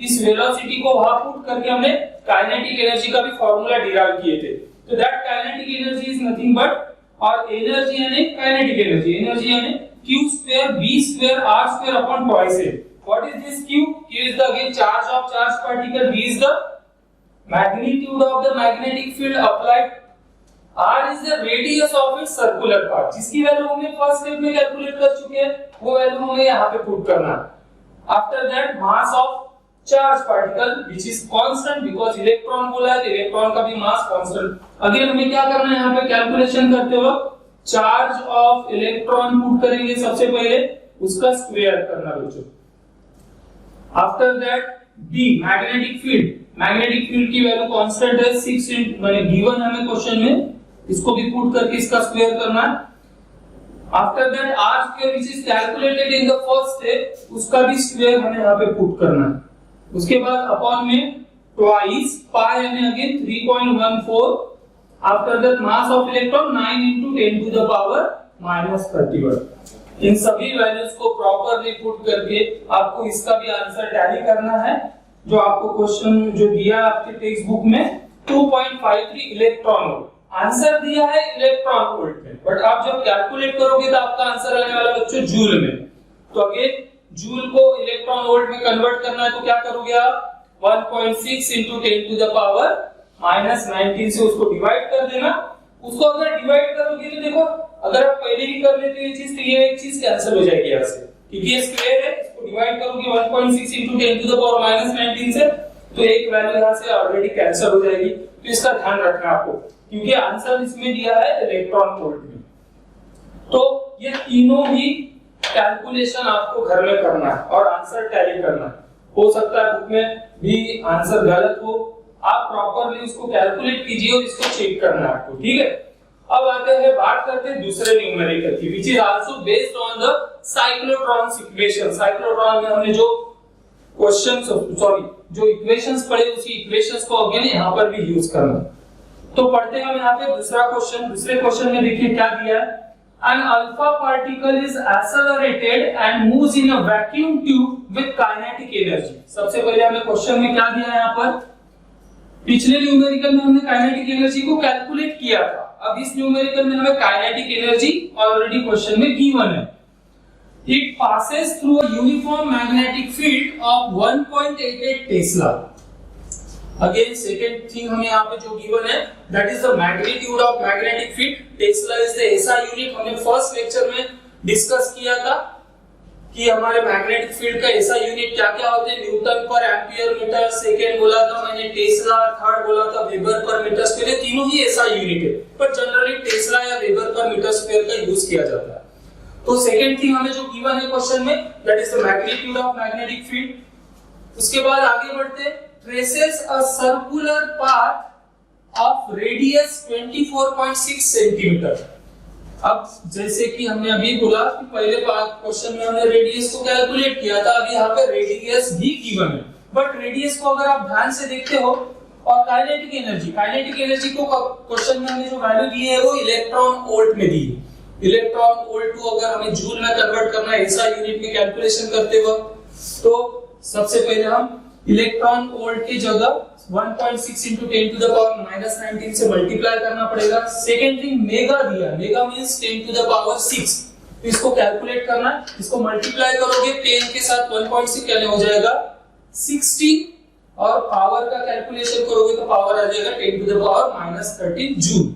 इस वेलोसिटी को वहां पुट करके हमने काइनेटिक एनर्जी का भी फॉर्मूला डिराइव किए थे। तो that kinetic energy is nothing but, और एनर्जी यानी काइनेटिक एनर्जी यानी q² v² r² upon twice a। What is this q? q is the again charge of charge particle, v is the magnitude of the magnetic field applied, r is the radius of its circular path, जिसकी value हमने first step में calculate कर चुके हैं, वो value हमें यहाँ पे पुट करना है। After that mass of charge particle which is constant because electron बोला है तो इलेक्ट्रॉन का भी मास कांस्टेंट। अगेन हमें क्या करना है यहाँ पे कैलकुलेशन करते वक्त चार्ज ऑफ इलेक्ट्रॉन पुट करेंगे सबसे पहले, उसका स्क्वायर करना बच्चों। After that B magnetic field की वैल्यू कांस्टेंट है 6 माने गिवन हमें क्वेश्चन में, इसको भी पुट करके इसका स्क्वायर करना है। After that r² which is calculated in the first step, उसका भी स्क्वायर हमें यहाँ पे पुट करना है। उसके बाद अपॉन में ट्वाइस पाई यानी again 3.14। After that mass of electron 9 into 10 to the power minus 31। इन सभी वैल्यूज को प्रॉपरली पुट करके आपको इसका भी आंसर टैली करना है, जो आपको क्वेश्चन जो दिया आपके टेक्स्ट बुक में 2.53 इलेक्ट्रॉन वोल्ट आंसर दिया है इलेक्ट्रॉन वोल्ट में, बट आप जब कैलकुलेट करोगे तो आपका आंसर आने वाला बच्चों जूल में। तो अगेन जूल को इलेक्ट्रॉन वोल्ट में कन्वर्ट करना है तो क्या करोगे आप, 1.6 into 10 to the power minus 19 से उसको डिवाइड कर देना। उसको अगर डिवाइड करोगे तो देखो, अगर आप पहले ही कर लेते ये चीज तो ये एक चीज कैंसिल हो जाएगी यहाँ से, क्योंकि ये स्क्वायर है, इसको डिवाइड करोगे 1.6 into 10 to the power minus 19 से तो एक वैल्यू यहाँ से ऑलरेडी कैंसिल हो जाएगी। तो इसका ध्यान रखना आपको, क्योंकि आंसर इसमें दिया है इलेक्ट्रॉन वोल्ट में। तो ये तीनों ही कैलकुलेशन आपको घर में करना है और आंसर टैली करना है। हो सकता है बुक में भी आंसर गलत हो, आप प्रॉपरली उसको कैलकुलेट कीजिए और इसको चेक करना है आपको, ठीक है। अब आते हैं बात करते हैं दूसरे न्यूमेरिकल की, which is also based on the cyclotron's equation. Cyclotron में हमने जो जो इक्वेशंस पढ़े उसी इक्वेशंस को अगेन यहाँ पर भी यूज करना। तो पढ़ते हैं हम यहाँ पे दूसरा क्वेश्चन। दूसरे क्वेश्चन में देखिए क्या दिया है, an alpha particle is accelerated and moves in a vacuum tube with kinetic energy। सबसे पहले हमें क्वेश्चन में क्या दिया है यहाँ पर, पिछले न्यूमेरिकल में हमने काइनेटिक एनर्जी को कैलकुलेट किया था, अब इस न्यूमेरिकल में हमें काइनेटिक एनर्जी ऑलरेडी क्वेश्चन में गिवन है। It passes through a uniform magnetic field of 1.88 Tesla. Again second thing हमें यहाँ पे जो गिवन है that is the magnitude of magnetic field. Tesla is the SI unit. हमने फर्स्ट लेक्चर में discuss किया था कि हमारे मैग्नेटिक फील्ड का एसआई यूनिट क्या क्या होते हैं, न्यूटन पर एम्पियर मीटर, सेकेंड बोला था मैंने टेस्ला, थर्ड बोला था वेबर पर मीटर स्क्वायर। तीनों ही एसआई यूनिट है, पर जनरली टेस्ला या वेबर पर मीटर स्क्वायर का यूज किया जाता है। तो सेकेंड थिंग हमें जो गिवन है क्वेश्चन में that is the magnitude of magnetic field. उसके बाद आगे बढ़ते, traces a circular path of radius 24.6 centimetre. अब जैसे कि हमने अभी बोला कि पहले क्वेश्चन में हमने रेडियस को कैलकुलेट किया था, अभी यहाँ पे रेडियस भी गिवन है, बट रेडियस को अगर आप ध्यान से देखते हो और काइनेटिक एनर्जी को क्वेश्चन में हमने जो वैल्यू दी है वो इलेक्ट्रॉन वोल्ट में दी है। इलेक्ट्रॉन वोल्ट को अगर हमें जूल में कन्वर्ट करना है ऐसा यूनिट में कैलकुलेशन करते वक्त, तो सबसे पहले हम इलेक्ट्रॉन वोल्ट की जगह 1.6 into 10 to the power minus 19 से मल्टीप्लाई करना पड़ेगा। सेकेंड थिंग मेगा दिया, mega means 10 to the power 6, तो इसको कैलकुलेट करना है। इसको मल्टीप्लाई करोगे 10 के साथ 1.6 क्या हो जाएगा 60, और पावर का कैलकुलेशन करोगे तो पावर आ जाएगा 10 to the power minus 13 joule.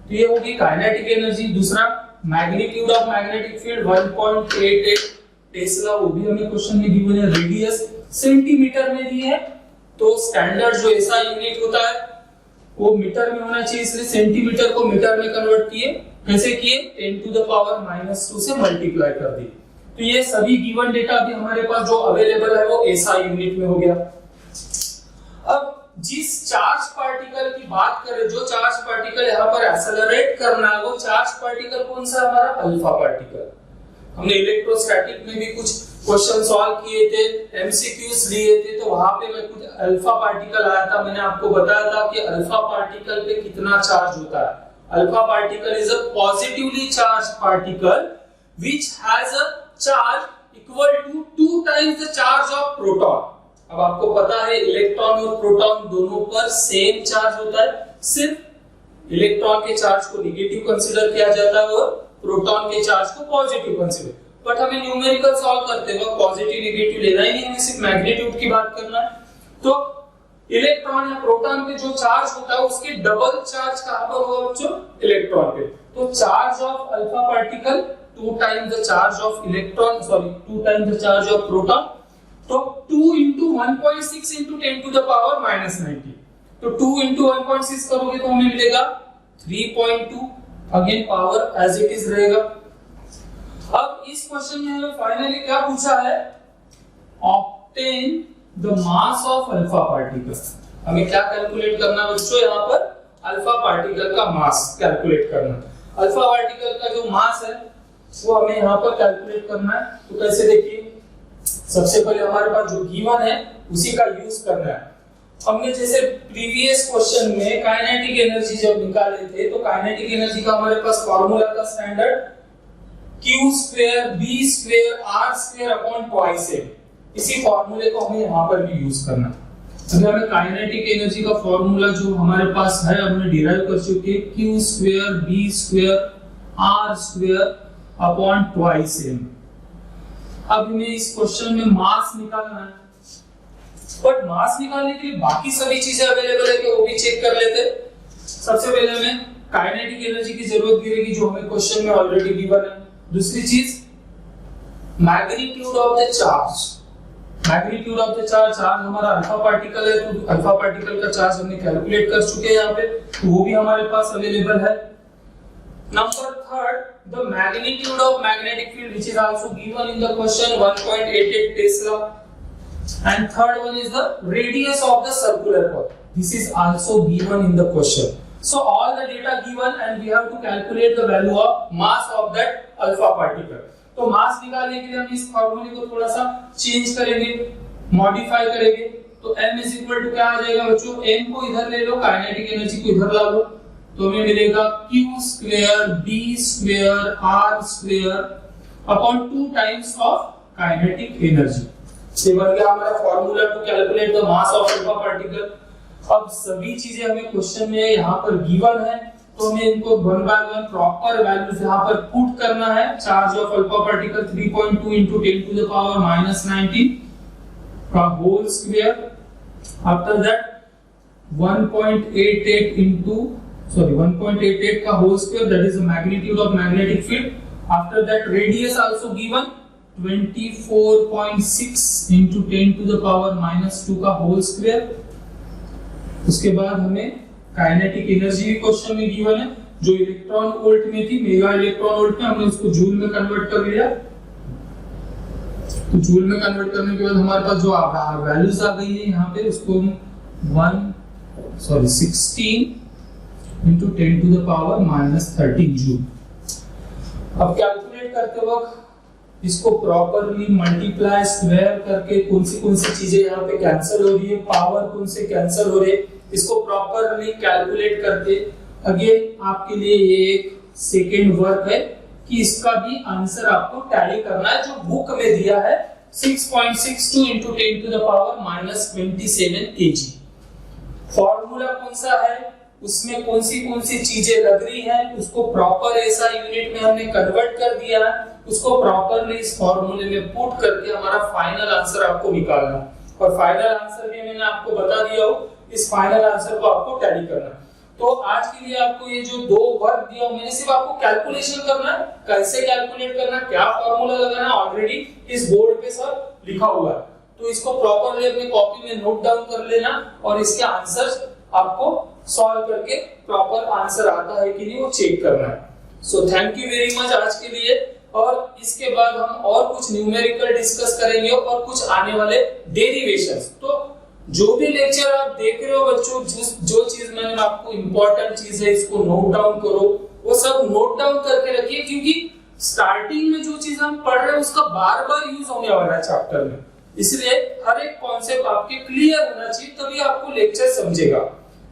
तो ये होगी काइनेटिक एनर्जी। दूसरा magnitude of magnetic field 1.88 Tesla, वो भी हमें क्वेश्चन में गिवन है। रेडियस सेंटीमीटर में दी है, तो स्टैंडर्ड जो ऐसा यूनिट होता है वो मीटर में होना चाहिए, इसलिए सेंटीमीटर को मीटर में कन्वर्ट किए। कैसे किए 10 to the power minus 2 से मल्टीप्लाई कर दिए। तो ये सभी गिवन डेटा भी हमारे पास जो अवेलेबल है वो ऐसा यूनिट में हो गया। अब जिस चार्ज पार्टिकल की बात करें, जो चार्ज पार्टिकल यहाँ पर एक्सेलरेट करना है, वो चार्ज पार्टिकल कौन सा हमारा अल्फा पार्टिकल। हमने इलेक्ट्रोस्टैटिक में भी कुछ क्वेश्चन सॉल्व किए थे, एमसीक्यूज लिए थे, तो वहां पे मैं कुछ अल्फा पार्टिकल आया था, मैंने आपको बताया था कि अल्फा पार्टिकल पे कितना चार्ज होता है। Alpha particle is a positively charged particle which has a charge equal to 2 times the charge of proton. अब आपको पता है इलेक्ट्रॉन और प्रोटॉन दोनों पर सेम चार्ज होता है, सिर्फ इलेक्ट्रॉन के चार्ज को नेगेटिव कंसीडर किया जाता है और प्रोटॉन के चार्ज को पॉजिटिव कंसीडर। बट हमें न्यूमेरिकल सॉल्व करते वक्त पॉजिटिव नेगेटिव लेना ही नहीं, हमें सिर्फ मैग्नीट्यूड की बात करना है। तो इलेक्ट्रॉन या प्रोटॉन पे जो चार्ज होता है उसके डबल चार्ज कहां पर होगा बच्चों, इलेक्ट्रॉन पे। तो charge of alpha particle 2 times the charge of electron, 2 times the charge of proton, तो 2 into 1.6 into 10 to the power minus 19। तो 2 into 1.6 करोगे तो हमें मिलेगा 3.2, again power as it is रहेगा। अब इस क्वेश्चन में हमें फाइनली क्या पूछा है, obtain the mass of alpha particle. हमें क्या कैलकुलेट करना बच्चों, यहाँ पर अल्फा पार्टिकल का मास कैलकुलेट करना। अल्फा पार्टिकल का जो मास है वो हमें यहाँ पर कैलकुलेट करना है। तो कैसे देखिए, सबसे पहले हमारे पास जो गिवन है उसी का यूज करना है। हमने जैसे प्रीवियस क्वेश्चन में काइनेटिक एनर्जी जब निकाले थे, तो काइनेटिक एनर्जी का हमारे पास फॉर्मूला था standard Q square B square R square upon twice m। इसी फॉर्मूले को हमें यहाँ पर भी यूज करना है। अगर हमें काइनेटिक एनर्जी का फॉर्मूला जो हमारे पास है हमने डिराइव कर चुके, Q square B square R square upon twice m। अब हमें इस क्वेश्चन में मास निकालना है, बट मास निकालने के लिए बाकी सभी चीजें अवेलेबल है कि वो भी चेक कर लेते। सबसे पहले हमें काइनेटिक एनर्जी की जरूरत गिरेगी जो हमें क्वेश्चन में ऑलरेडी गिवन है। दूसरी चीज magnitude of the charge. Magnitude of the charge हमारा अल्फा पार्टिकल है, तो अल्फा पार्टिकल का चार्ज हमने कैलकुलेट कर चुके हैं यहाँ पे, तो वो भी हमारे पास अवेलेबल है। Number third, the magnitude of magnetic field which is also given in the question 1.88 Tesla, and third one is the radius of the circular path. This is also given in the question. So all the data given and we have to calculate the value of mass of that alpha particle. तो मास निकालने के लिए हम इस फॉर्मूले को थोड़ा सा चेंज करेंगे, मॉडिफाई करेंगे। तो m is equal to क्या आ जाएगा बच्चों, m को इधर ले लो, काइनेटिक एनर्जी को इधर ला लो, तो हमें मिलेगा Q square B square R square upon 2 times of kinetic energy. ये बन गया हमारा formula to calculate the mass of alpha particle. अब सभी चीजें हमें क्वेश्चन में यहाँ पर गिवन है, तो हमें इनको one by one proper values यहाँ पर पुट करना है। Charge of alpha particle 3.2 into 10 to the power minus 19 का होल स्क्वायर। आफ्टर दैट 1.88 का whole square, that is the magnitude of magnetic field. After that radius also given 24.6 into 10 to the power minus 2 का whole square। उसके बाद हमें kinetic energy भी question में given है, जो इलेक्ट्रॉन वोल्ट में थी, मेगा इलेक्ट्रॉन वोल्ट में, हमने उसको जूल में कन्वर्ट कर लिया। तो जूल में कन्वर्ट करने के बाद हमारे पास जो वैल्यूज आ गई है यहाँ पे, उसको 16 into 10 to the power minus 13 joule. अब कैलकुलेट करते वक्त इसको प्रॉपरली मल्टीप्लाई स्क्वायर करके कौन सी चीजें यहाँ पे कैंसिल हो रही है, पावर कौन से कैंसिल हो रहे, इसको प्रॉपरली कैलकुलेट करके अगेन आपके लिए ये एक सेकेंड वर्क है कि इसका भी आंसर आपको टैली करना है जो बुक में दिया है 6.62 into 10 to the power -27 kg। Formula कौन सा है, उसमें कौन सी चीजें लग रही है, उसको प्रॉपर ऐसा यूनिट में हमने कन्वर्ट कर दिया है, उसको प्रॉपरली इस फॉर्मूले में पुट करके हमारा फाइनल आंसर आपको निकालना है। और फाइनल आंसर भी मैंने आपको बता दिया हो, इस फाइनल आंसर को आपको टैली करना है। तो आज के लिए आपको ये जो दो वर्क दिया हो, मैंने सिर्फ आपको कैलकुलेशन करना है, कैसे कैलकुलेट करना, क्या फॉर्मूला लगाना, ऑलरेडी इस बोर्ड पे सब लिखा हुआ है। तो इसको प्रॉपरली अपनी कॉपी में नोट डाउन कर लेना और इसके आंसर्स आपको सॉल्व करके प्रॉपर आंसर आता है कि नहीं वो चेक करना है। So thank you very much आज के लिए। और इसके बाद हम और कुछ न्यूमेरिकल डिस्कस करेंगे और कुछ आने वाले डेरिवेशंस। तो जो भी लेक्चर आप देख रहे हो बच्चों, जो चीज मैंने आपको इंपॉर्टेंट चीज है इसको नोट डाउन करो, वो सब नोट डाउन करके रखिए, क्योंकि स्टार्टिंग में जो चीज हम पढ़ रहे हैं उसका बार बार यूज होने वाला है चैप्टर में, इसलिए हर एक कॉन्सेप्ट आपके क्लियर होना चाहिए, तभी आपको लेक्चर समझेगा।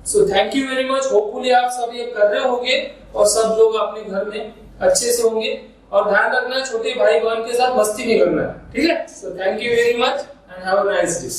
So thank you very much. Hopefully आप सब ये कर रहे होंगे और सब लोग अपने घर में अच्छे से होंगे। और ध्यान रखना छोटे भाई बहन के साथ मस्ती नहीं करना है, ठीक है। So thank you very much and have a nice day.